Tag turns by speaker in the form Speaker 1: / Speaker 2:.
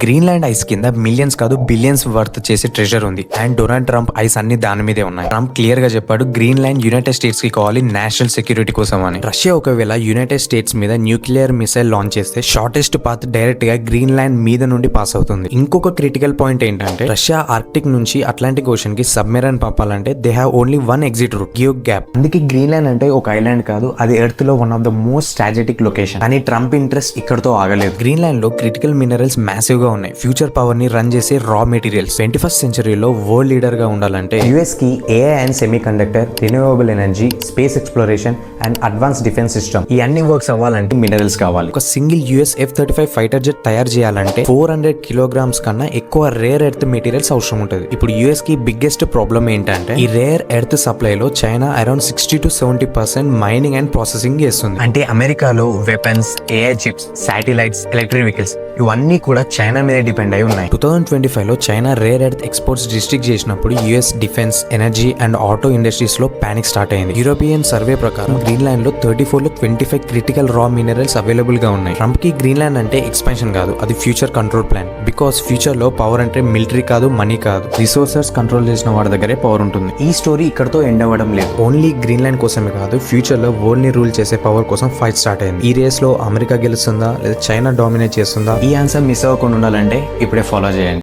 Speaker 1: Greenland ice కింద millions కాదు billions worth చేసే ట్రెజర్ ఉంది అండ్ డొనాల్డ్ ట్రంప్ ఐస్ అన్ని దాని మీదే ఉన్నాయి. ట్రంప్ క్లియర్ గా చెప్పాడు గ్రీన్లాండ్ యునైటెడ్ స్టేట్స్ కి కావాలి నేషనల్ సెక్యూరిటీ కోసం అని. రష్యా ఒకవేళ యునైటెడ్ స్టేట్స్ మీద న్యూక్లియర్ మిసైల్ లాంచ్ చేస్తే షార్టెస్ట్ పాత్ డైరెక్ట్ గా గ్రీన్లాండ్ మీద నుండి పాస్ అవుతుంది. ఇంకొక క్రిటికల్ పాయింట్ ఏంటంటే రష్యా ఆర్క్టిక్ నుంచి అట్లాంటిక్ ఓషన్ కి సబ్మెరైన్ పంపాలంటే they have only one exit route, GIUK gap. అందుకే గ్రీన్లాండ్ అంటే ఒక ఐలాండ్ కాదు, అది ఎర్త్ లో one of the most strategic location. కానీ ట్రంప్ ఇంట్రెస్ట్ ఇక్కడతో ఆగలేదు. గ్రీన్లాండ్ లో క్రిటికల్ మినరల్స్ మ్యాసివ్ గా ఉన్నాయి. ఫ్యూచర్ పవర్ ని రన్ చేసే రా మెటీరియల్స్. 21st సెంచరీలో వరల్డ్ లీడర్ గా ఉండాలంటే యుఎస్ కి AI and semi conductor, renewable energy, space exploration and advance defence system ఈ అన్ని వర్క్స్ అవ్వాలంటే మినరల్స్ కావాలి. ఒక single US F-35 fighter jet తయారు చేయాలంటే 400 కిలోగ్రామ్స్ కన్నా ఎక్కువ రేర్ ఎర్త్ మెటీరియల్స్ అవసరం ఉంటుంది. ఇప్పుడు యుఎస్ కి బిగ్గెస్ట్ ప్రాబ్లమ్ ఏంటంటే ఈ రేర్ ఎర్త్ సప్లై లో China around 60 to 70% mining and processing చేస్తుంది. అంటే అమెరికాలో weapons, AI chips, satellites, electric vehicles ఇవన్నీ కూడా చైనా మీద డిపెండ్ అయి ఉన్నాయి. 2025 లో China rare earth exports restrict చేసినప్పుడు US defence, energy and auto industries లో పానిక్ స్టార్ట్ అయింది. యూరోపియన్ సర్వే ప్రకారం గ్రీన్లాండ్ లో 34 లో 25 క్రిటికల్ రా మినరల్స్ అవైలబుల్ గా ఉన్నాయి. ట్రంప్ కి గ్రీన్లాండ్ అంటే ఎక్స్పాన్షన్ కాదు, అది future control plan. Because future లో పవర్ అంటే మిలిటరీ కాదు, మనీ కాదు, రిసోర్సెస్ కంట్రోల్ చేసిన వాడి దగ్గరే పవర్ ఉంటుంది. ఈ స్టోరీ ఇక్కడతో ఎండ్ అవ్వడం లేదు. ఓన్లీ గ్రీన్లాండ్ కోసమే కాదు, ఫ్యూచర్ లో వరల్డ్ ని రూల్ చేసే పవర్ కోసం ఫైట్ స్టార్ట్ అయింది. ఈ రేస్ లో అమెరికా గెలుస్తుందా లేదా చైనా డామినేట్ చేస్తుందా? ఈ ఆన్సర్ మిస్ అవ్వకుండా ఉండాలంటే ఇప్పుడే ఫాలో చేయండి.